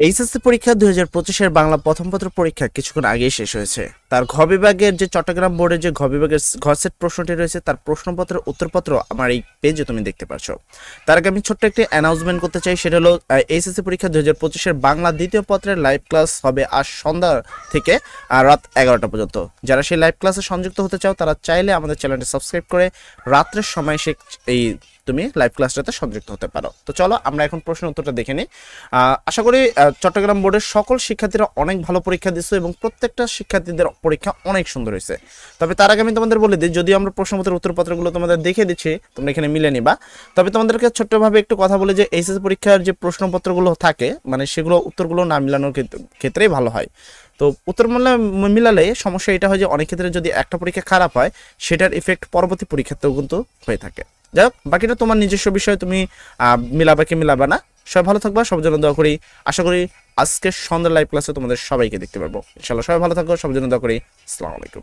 HSC পরীক্ষা 2025-এর বাংলা প্রথম পত্র পরীক্ষা কিছুক্ষণ আগেই শেষ হয়েছে। তার ঘ বিভাগের যে চট্টগ্রাম বোর্ডের যে ঘ বিভাগের ঘ সেট প্রশ্নটি রয়েছে তার প্রশ্নপত্রের উত্তরপত্র আমার এই পেজে তুমি দেখতে পাচ্ছ। তার আগে আমি ছোট্ট একটি অ্যানাউন্সমেন্ট করতে চাই, সেটা হলো এইচএসসি পরীক্ষা 2025-এর বাংলা দ্বিতীয় পত্রের লাইভ ক্লাস হবে আজ সন্ধ্যা থেকে রাত 11টা পর্যন্ত। যারা সেই লাইভ ক্লাসে সংযুক্ত হতে চাও তারা চাইলে আমাদের চ্যানেলটি সাবস্ক্রাইব করে রাত্রের সময় এই তুমি লাইভ ক্লাসটাতে সংযুক্ত হতে পারো। তো চলো আমরা এখন প্রশ্ন উত্তরটা দেখে নিই। আশা করি চট্টগ্রাম বোর্ডের সকল শিক্ষার্থীরা অনেক ভালো পরীক্ষা দিচ্ছে এবং প্রত্যেকটা শিক্ষার্থীদের পরীক্ষা অনেক সুন্দর হয়েছে। তবে তার আগে আমি তোমাদের বলে দিই, যদিও আমরা প্রশ্নপত্রের উত্তরপত্রগুলো তোমাদের দেখে দিচ্ছি, তোমরা এখানে মিলে নিবা। তবে তোমাদেরকে ছোট্টভাবে একটু কথা বলে যে এইচএসসি পরীক্ষার যে প্রশ্নপত্রগুলো থাকে মানে সেগুলো উত্তরগুলো না মিলানোর ক্ষেত্রেই ভালো হয়। তো উত্তর মিলালে সমস্যা এটা হয় যে অনেক ক্ষেত্রে যদি একটা পরীক্ষা খারাপ হয় সেটার ইফেক্ট পরবর্তী পরীক্ষাতেও কিন্তু হয়ে থাকে। যাই হোক, বাকিটা তোমার নিজস্ব বিষয়, তুমি মিলাবা কি মিলাবা না। সবাই ভালো থাকবা, সবার জন্য দোয়া করি। আশা করি আজকের সন্ধ্যার লাইভ ক্লাসে তোমাদের সবাইকে দেখতে পারবো। ইনশাআল্লাহ সবাই ভালো থাকো, সবার জন্য দোয়া করি। আসসালামু আলাইকুম।